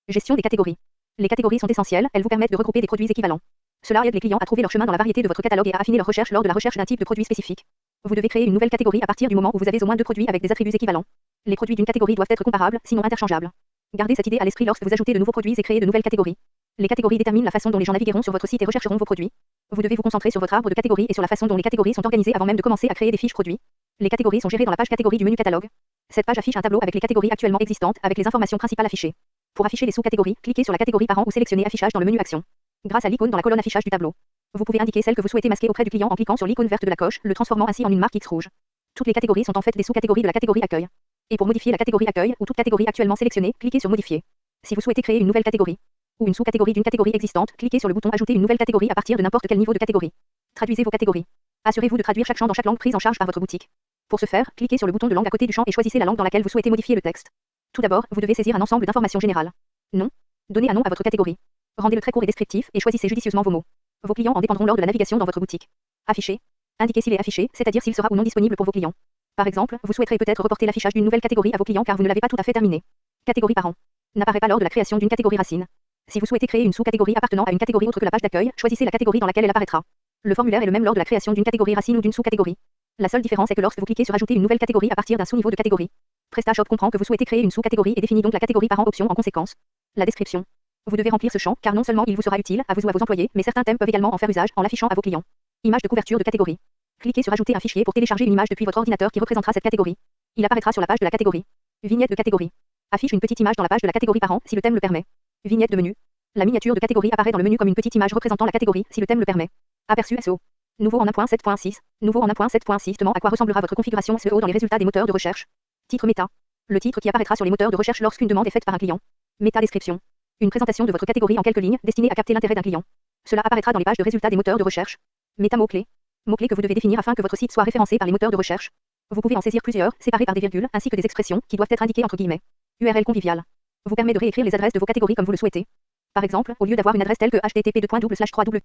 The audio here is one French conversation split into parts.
Gestion des catégories. Les catégories sont essentielles, elles vous permettent de regrouper des produits équivalents. Cela aide les clients à trouver leur chemin dans la variété de votre catalogue et à affiner leur recherche lors de la recherche d'un type de produit spécifique. Vous devez créer une nouvelle catégorie à partir du moment où vous avez au moins deux produits avec des attributs équivalents. Les produits d'une catégorie doivent être comparables, sinon interchangeables. Gardez cette idée à l'esprit lorsque vous ajoutez de nouveaux produits et créez de nouvelles catégories. Les catégories déterminent la façon dont les gens navigueront sur votre site et rechercheront vos produits. Vous devez vous concentrer sur votre arbre de catégories et sur la façon dont les catégories sont organisées avant même de commencer à créer des fiches produits. Les catégories sont gérées dans la page catégorie du menu catalogue. Cette page affiche un tableau avec les catégories actuellement existantes avec les informations principales affichées. Pour afficher les sous-catégories, cliquez sur la catégorie parent ou sélectionnez affichage dans le menu action. Grâce à l'icône dans la colonne affichage du tableau, vous pouvez indiquer celle que vous souhaitez masquer auprès du client en cliquant sur l'icône verte de la coche, le transformant ainsi en une marque X rouge. Toutes les catégories sont en fait des sous-catégories de la catégorie accueil. Et pour modifier la catégorie accueil ou toute catégorie actuellement sélectionnée, cliquez sur modifier. Si vous souhaitez créer une nouvelle catégorie ou une sous-catégorie d'une catégorie existante, cliquez sur le bouton ajouter une nouvelle catégorie à partir de n'importe quel niveau de catégorie. Traduisez vos catégories. Assurez-vous de traduire chaque champ dans chaque langue prise en charge par votre boutique. Pour ce faire, cliquez sur le bouton de langue à côté du champ et choisissez la langue dans laquelle vous souhaitez modifier le texte. Tout d'abord, vous devez saisir un ensemble d'informations générales. Nom. Donnez un nom à votre catégorie. Rendez-le très court et descriptif et choisissez judicieusement vos mots. Vos clients en dépendront lors de la navigation dans votre boutique. Afficher. Indiquez s'il est affiché, c'est-à-dire s'il sera ou non disponible pour vos clients. Par exemple, vous souhaiterez peut-être reporter l'affichage d'une nouvelle catégorie à vos clients car vous ne l'avez pas tout à fait terminé. Catégorie parent. N'apparaît pas lors de la création d'une catégorie racine. Si vous souhaitez créer une sous-catégorie appartenant à une catégorie autre que la page d'accueil, choisissez la catégorie dans laquelle elle apparaîtra. Le formulaire est le même lors de la création d'une catégorie racine ou d'une sous-catégorie. La seule différence est que lorsque vous cliquez sur ajouter une nouvelle catégorie à partir d'un sous-niveau de catégorie, PrestaShop comprend que vous souhaitez créer une sous-catégorie et définit donc la catégorie parent option en conséquence. La description. Vous devez remplir ce champ car non seulement il vous sera utile à vous ou à vos employés, mais certains thèmes peuvent également en faire usage en l'affichant à vos clients. Image de couverture de catégorie. Cliquez sur ajouter un fichier pour télécharger une image depuis votre ordinateur qui représentera cette catégorie. Il apparaîtra sur la page de la catégorie. Vignette de catégorie. Affiche une petite image dans la page de la catégorie parent si le thème le permet. Vignette de menu. La miniature de catégorie apparaît dans le menu comme une petite image représentant la catégorie si le thème le permet. Aperçu SEO. Nouveau en 1.7.6. Nouveau en 1.7.6. À quoi ressemblera votre configuration SEO dans les résultats des moteurs de recherche. Titre méta. Le titre qui apparaîtra sur les moteurs de recherche lorsqu'une demande est faite par un client. Méta description. Une présentation de votre catégorie en quelques lignes destinée à capter l'intérêt d'un client. Cela apparaîtra dans les pages de résultats des moteurs de recherche. Méta mots-clés. Mots-clés que vous devez définir afin que votre site soit référencé par les moteurs de recherche. Vous pouvez en saisir plusieurs, séparés par des virgules, ainsi que des expressions qui doivent être indiquées entre guillemets. URL convivial. Vous permet de réécrire les adresses de vos catégories comme vous le souhaitez. Par exemple, au lieu d'avoir une adresse telle que http://3w.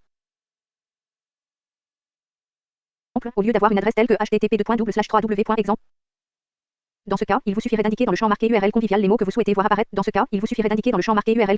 Au lieu d'avoir une adresse telle que http://3w.exemple. Dans ce cas, il vous suffirait d'indiquer dans le champ marqué URL convivial les mots que vous souhaitez voir apparaître. Dans ce cas, il vous suffirait d'indiquer dans le champ marqué URL.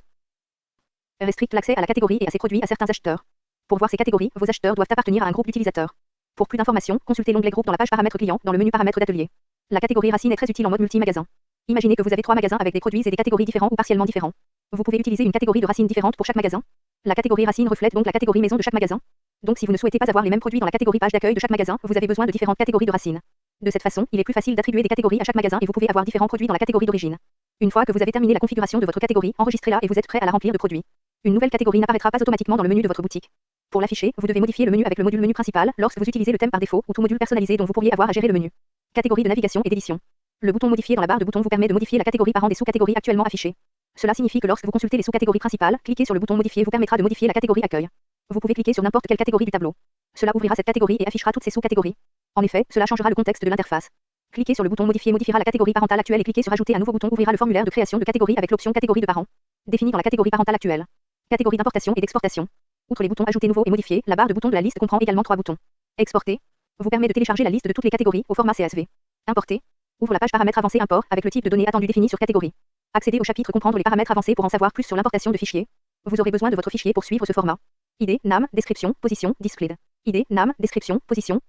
Restricte l'accès à la catégorie et à ses produits à certains acheteurs. Pour voir ces catégories, vos acheteurs doivent appartenir à un groupe d'utilisateurs. Pour plus d'informations, consultez l'onglet groupe dans la page paramètres clients dans le menu paramètres d'atelier. La catégorie racine est très utile en mode multi-magasin. Imaginez que vous avez 3 magasins avec des produits et des catégories différents ou partiellement différents. Vous pouvez utiliser une catégorie de racine différente pour chaque magasin. La catégorie racine reflète donc la catégorie maison de chaque magasin. Donc si vous ne souhaitez pas avoir les mêmes produits dans la catégorie page d'accueil de chaque magasin, vous avez besoin de différentes catégories de racines. De cette façon, il est plus facile d'attribuer des catégories à chaque magasin et vous pouvez avoir différents produits dans la catégorie d'origine. Une fois que vous avez terminé la configuration de votre catégorie, enregistrez-la et vous êtes prêt à la remplir de produits. Une nouvelle catégorie n'apparaîtra pas automatiquement dans le menu de votre boutique. Pour l'afficher, vous devez modifier le menu avec le module menu principal lorsque vous utilisez le thème par défaut ou tout module personnalisé dont vous pourriez avoir à gérer le menu. Catégorie de navigation et d'édition. Le bouton modifier dans la barre de boutons vous permet de modifier la catégorie parent des sous-catégories actuellement affichées. Cela signifie que lorsque vous consultez les sous-catégories principales, cliquer sur le bouton modifier vous permettra de modifier la catégorie accueil. Vous pouvez cliquer sur n'importe quelle catégorie du tableau. Cela ouvrira cette catégorie et affichera toutes ses sous-catégories. En effet, cela changera le contexte de l'interface. Cliquez sur le bouton modifier modifiera la catégorie parentale actuelle et cliquez sur ajouter un nouveau bouton ouvrira le formulaire de création de catégorie avec l'option catégorie de parents. Définie dans la catégorie parentale actuelle. Catégorie d'importation et d'exportation. Outre les boutons ajouter nouveau et modifier, la barre de boutons de la liste comprend également 3 boutons. Exporter vous permet de télécharger la liste de toutes les catégories au format CSV. Importer ouvre la page paramètres avancés import avec le type de données attendu défini sur catégorie. Accéder au chapitre comprendre les paramètres avancés pour en savoir plus sur l'importation de fichiers. Vous aurez besoin de votre fichier pour suivre ce format. ID, NAM, description, position, displayed. ID, NAM, description, position,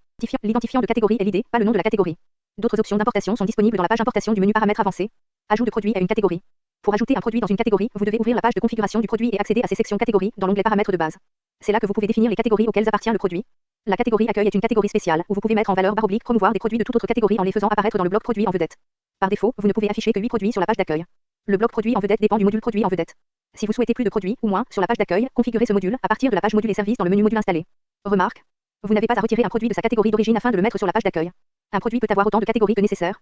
l'identifiant de catégorie est l'ID, pas le nom de la catégorie. D'autres options d'importation sont disponibles dans la page importation du menu paramètres avancés. Ajout de produit à une catégorie. Pour ajouter un produit dans une catégorie, vous devez ouvrir la page de configuration du produit et accéder à ses sections catégories dans l'onglet paramètres de base. C'est là que vous pouvez définir les catégories auxquelles appartient le produit. La catégorie accueil est une catégorie spéciale où vous pouvez mettre en valeur / promouvoir des produits de toute autre catégorie en les faisant apparaître dans le bloc produit en vedette. Par défaut, vous ne pouvez afficher que 8 produits sur la page d'accueil. Le bloc produit en vedette dépend du module produit en vedette. Si vous souhaitez plus de produits ou moins sur la page d'accueil, configurez ce module à partir de la page module et services dans le menu module installé. Remarque, vous n'avez pas à retirer un produit de sa catégorie d'origine afin de le mettre sur la page d'accueil. Un produit peut avoir autant de catégories que nécessaire.